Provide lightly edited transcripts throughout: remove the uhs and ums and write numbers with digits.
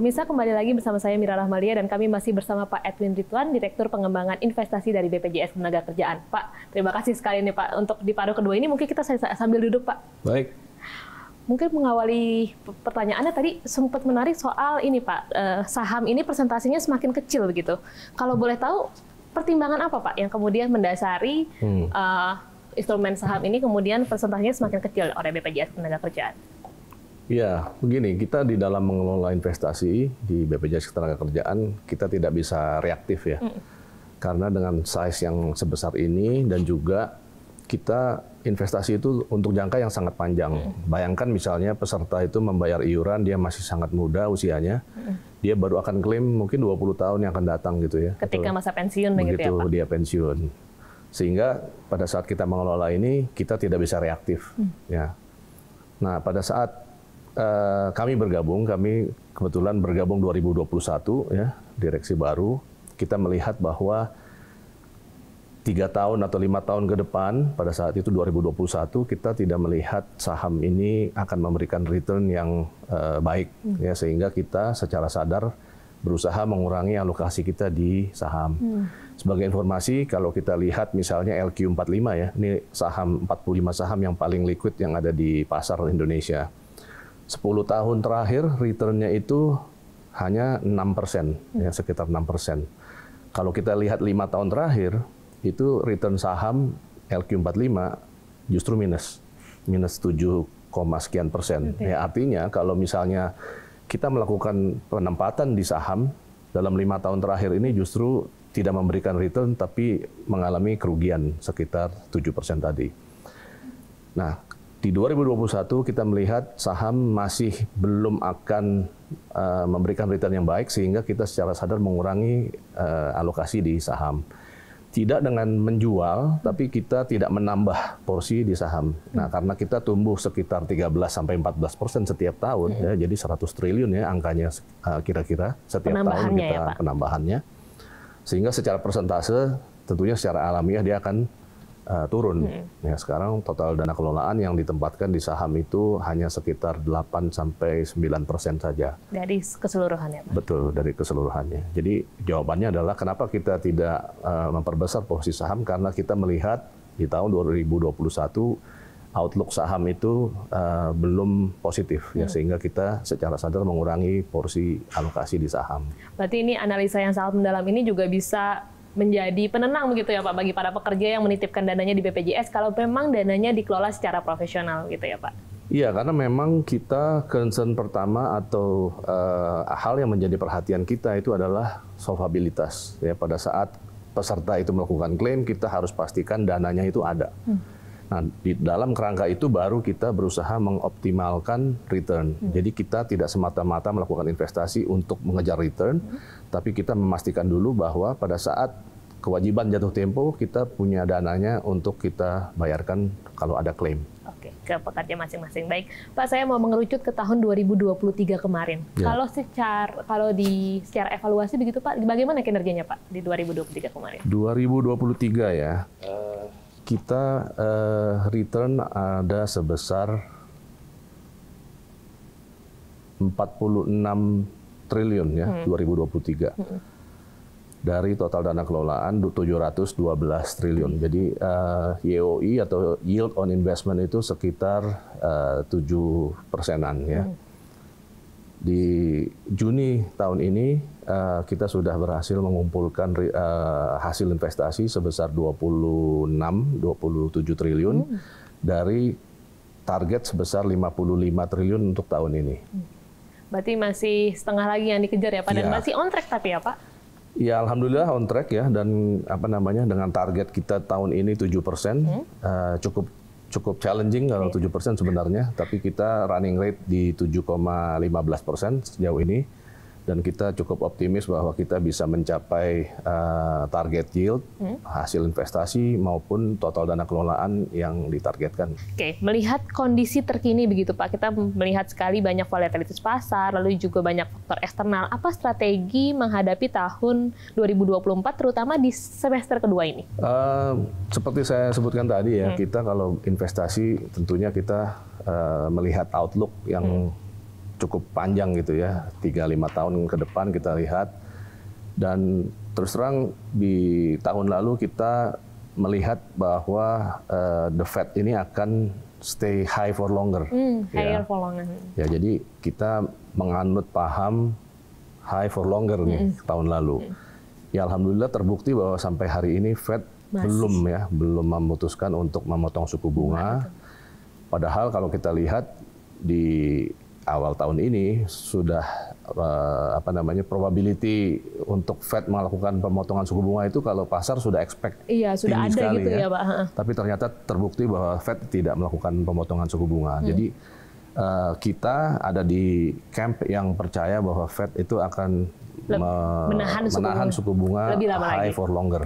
Pemirsa, kembali lagi bersama saya Mira Rahmalia dan kami masih bersama Pak Edwin Ridwan, Direktur Pengembangan Investasi dari BPJS Ketenagakerjaan. Pak, terima kasih sekali nih Pak untuk di paruh kedua ini. Mungkin kita sambil duduk Pak. Baik. Mungkin mengawali pertanyaannya tadi sempat menarik soal ini Pak, saham ini presentasinya semakin kecil begitu. Kalau boleh tahu pertimbangan apa Pak yang kemudian mendasari instrumen saham ini kemudian presentasinya semakin kecil oleh BPJS Ketenagakerjaan? Ya, begini, kita di dalam mengelola investasi di BPJS Ketenagakerjaan, kita tidak bisa reaktif ya. Karena dengan size yang sebesar ini dan juga kita investasi itu untuk jangka yang sangat panjang. Bayangkan misalnya peserta itu membayar iuran, dia masih sangat muda usianya, dia baru akan klaim mungkin 20 tahun yang akan datang gitu ya. Ketika masa pensiun begitu ya Pak? Dia pensiun. Sehingga pada saat kita mengelola ini, kita tidak bisa reaktif. Ya. Nah, pada saat kami kebetulan bergabung 2021 ya, direksi baru, kita melihat bahwa 3 tahun atau 5 tahun ke depan, pada saat itu 2021, kita tidak melihat saham ini akan memberikan return yang baik, ya, sehingga kita secara sadar berusaha mengurangi alokasi kita di saham. Sebagai informasi, kalau kita lihat misalnya LQ45 ya, ini saham 45 saham yang paling liquid yang ada di pasar Indonesia. 10 tahun terakhir returnnya itu hanya 6%, ya, sekitar 6%. Kalau kita lihat 5 tahun terakhir, itu return saham LQ45 justru minus 7, sekian persen. Ya, artinya kalau misalnya kita melakukan penempatan di saham dalam 5 tahun terakhir ini justru tidak memberikan return tapi mengalami kerugian sekitar 7% tadi. Nah, di 2021 kita melihat saham masih belum akan memberikan return yang baik sehingga kita secara sadar mengurangi alokasi di saham. Tidak dengan menjual, tapi kita tidak menambah porsi di saham. Nah, karena kita tumbuh sekitar 13-14% setiap tahun, ya, jadi 100 triliun ya angkanya kira-kira setiap tahun kita ya, penambahannya. Sehingga secara persentase tentunya secara alamiah dia akan turun. Ya, sekarang total dana kelolaan yang ditempatkan di saham itu hanya sekitar 8-9% saja. Dari keseluruhannya, Pak? Betul, dari keseluruhannya. Jadi jawabannya adalah kenapa kita tidak memperbesar posisi saham, karena kita melihat di tahun 2021 outlook saham itu belum positif, ya, sehingga kita secara sadar mengurangi porsi alokasi di saham. Berarti ini analisa yang sangat mendalam ini juga bisa menjadi penenang begitu ya Pak bagi para pekerja yang menitipkan dananya di BPJS kalau memang dananya dikelola secara profesional gitu ya Pak? Iya, karena memang kita concern pertama atau hal yang menjadi perhatian kita itu adalah solvabilitas. Ya, pada saat peserta itu melakukan klaim, kita harus pastikan dananya itu ada. Nah, di dalam kerangka itu baru kita berusaha mengoptimalkan return. Jadi kita tidak semata-mata melakukan investasi untuk mengejar return, tapi kita memastikan dulu bahwa pada saat kewajiban jatuh tempo, kita punya dananya untuk kita bayarkan kalau ada klaim. Oke, ke pekerja masing-masing. Baik, Pak, saya mau mengerucut ke tahun 2023 kemarin. Ya. Kalau secara evaluasi begitu Pak, bagaimana kinerjanya Pak di 2023 kemarin? 2023 ya. Kita return ada sebesar 46 triliun ya, 2023. Dari total dana kelolaan 712 triliun. Jadi YOI atau Yield on Investment itu sekitar 7%-an ya. Di Juni tahun ini kita sudah berhasil mengumpulkan hasil investasi sebesar 27 triliun dari target sebesar 55 triliun untuk tahun ini. Berarti masih setengah lagi yang dikejar ya Pak, dan masih on track tapi ya Pak? Ya, alhamdulillah on track ya, dan dengan target kita tahun ini 7%, cukup challenging kalau 7% sebenarnya, tapi kita running rate di 7,15% sejauh ini, dan kita cukup optimis bahwa kita bisa mencapai target yield, hasil investasi maupun total dana kelolaan yang ditargetkan. Oke, melihat kondisi terkini begitu Pak, kita melihat sekali banyak volatilitas pasar, lalu juga banyak faktor eksternal. Apa strategi menghadapi tahun 2024, terutama di semester kedua ini? Seperti saya sebutkan tadi ya, kita kalau investasi tentunya kita melihat outlook yang cukup panjang gitu ya, 3-5 tahun ke depan kita lihat. Dan terus terang di tahun lalu kita melihat bahwa the Fed ini akan stay high for longer. Higher for longer. Ya, jadi kita menganut paham high for longer nih tahun lalu. Ya alhamdulillah terbukti bahwa sampai hari ini Fed belum memutuskan untuk memotong suku bunga. Padahal kalau kita lihat di awal tahun ini sudah probability untuk Fed melakukan pemotongan suku bunga itu kalau pasar sudah expect sudah ada sekali, gitu ya Pak. Tapi ternyata terbukti bahwa Fed tidak melakukan pemotongan suku bunga. Jadi kita ada di camp yang percaya bahwa Fed itu akan menahan suku bunga lebih lama high lagi for longer.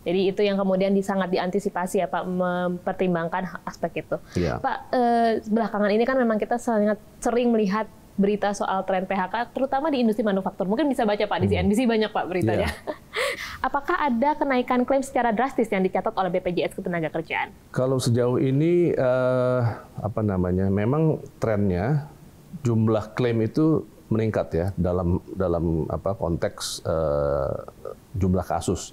Jadi itu yang kemudian sangat diantisipasi ya Pak, mempertimbangkan aspek itu. Ya. Pak, belakangan ini kan memang kita sangat sering melihat berita soal tren PHK, terutama di industri manufaktur. Mungkin bisa baca Pak, di CNBC banyak Pak beritanya. Apakah ada kenaikan klaim secara drastis yang dicatat oleh BPJS Ketenagakerjaan? Kalau sejauh ini, memang trennya jumlah klaim itu meningkat ya dalam konteks jumlah kasus.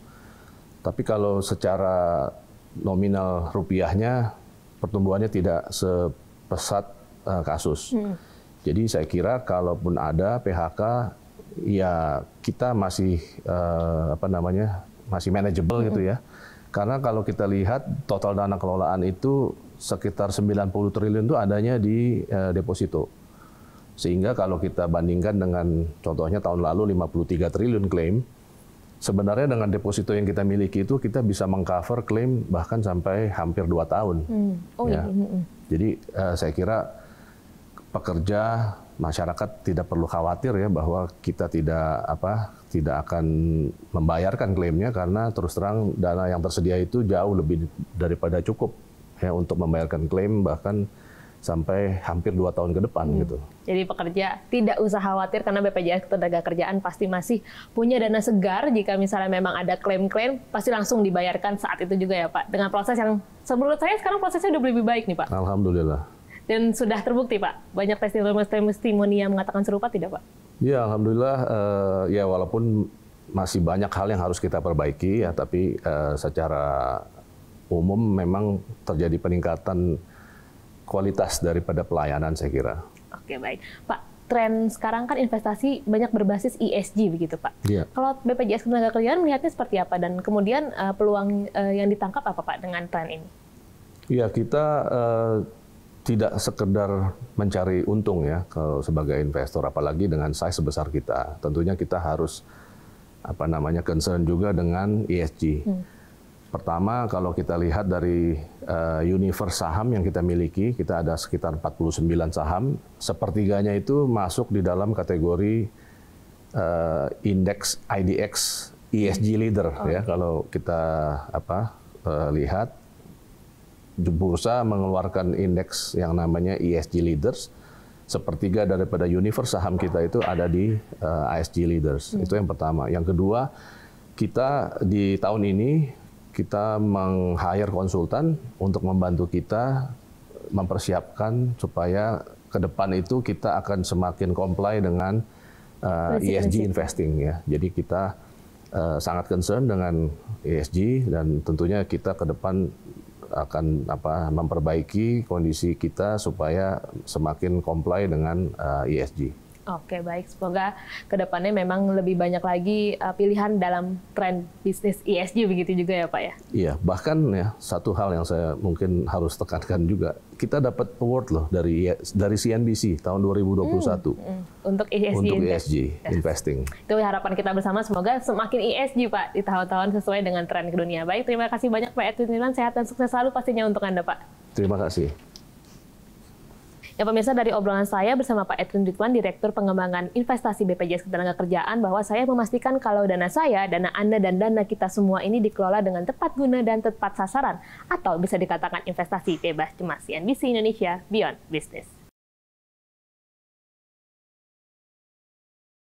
Tapi kalau secara nominal rupiahnya pertumbuhannya tidak sepesat kasus. Jadi saya kira kalaupun ada PHK, ya kita masih masih manageable gitu ya. Karena kalau kita lihat total dana kelolaan itu sekitar 90 triliun itu adanya di deposito. Sehingga kalau kita bandingkan dengan contohnya tahun lalu 53 triliun klaim, sebenarnya dengan deposito yang kita miliki itu kita bisa mengcover klaim bahkan sampai hampir 2 tahun. Jadi saya kira pekerja, masyarakat tidak perlu khawatir ya bahwa kita tidak akan membayarkan klaimnya, karena terus terang dana yang tersedia itu jauh lebih daripada cukup ya untuk membayarkan klaim bahkan sampai hampir 2 tahun ke depan gitu. Jadi pekerja tidak usah khawatir karena BPJS Ketenagakerjaan pasti masih punya dana segar jika misalnya memang ada klaim-klaim pasti langsung dibayarkan saat itu juga ya Pak. Dengan proses yang menurut saya sekarang prosesnya udah lebih baik nih Pak. Alhamdulillah. Dan sudah terbukti Pak, banyak testimoni yang mengatakan serupa tidak Pak? Ya alhamdulillah, ya walaupun masih banyak hal yang harus kita perbaiki ya, tapi secara umum memang terjadi peningkatan kualitas daripada pelayanan saya kira. Oke baik, Pak. Tren sekarang kan investasi banyak berbasis ESG begitu Pak. Iya. Kalau BPJS Ketenagakerjaan melihatnya seperti apa dan kemudian peluang yang ditangkap apa Pak dengan tren ini? Iya, kita tidak sekedar mencari untung ya kalau sebagai investor, apalagi dengan size sebesar kita. Tentunya kita harus concern juga dengan ESG. Pertama, kalau kita lihat dari universe saham yang kita miliki, kita ada sekitar 49 saham, sepertiganya itu masuk di dalam kategori indeks IDX ESG leader ya. Kalau kita lihat bursa mengeluarkan indeks yang namanya ESG leaders, sepertiga daripada universe saham kita itu ada di ESG leaders. Itu yang pertama. Yang kedua, kita di tahun ini kita meng-hire konsultan untuk membantu kita mempersiapkan supaya ke depan itu kita akan semakin comply dengan ESG investing ya. Jadi kita sangat concern dengan ESG dan tentunya kita ke depan akan memperbaiki kondisi kita supaya semakin comply dengan ESG. Oke, baik. Semoga kedepannya memang lebih banyak lagi pilihan dalam tren bisnis ESG begitu juga ya Pak ya? Iya, bahkan ya satu hal yang saya mungkin harus tekankan juga, kita dapat award loh dari CNBC tahun 2021 untuk ESG investing. Itu harapan kita bersama, semoga semakin ESG Pak di tahun-tahun sesuai dengan tren ke dunia. Baik, terima kasih banyak Pak Edwin Ridwan, sehat dan sukses selalu pastinya untuk Anda Pak. Terima kasih. Ya pemirsa, dari obrolan saya bersama Pak Edwin Ridwan, Direktur Pengembangan Investasi BPJS Ketenagakerjaan, bahwa saya memastikan kalau dana saya, dana Anda, dan dana kita semua ini dikelola dengan tepat guna dan tepat sasaran, atau bisa dikatakan investasi bebas cemas. CNBC Indonesia, Beyond Business.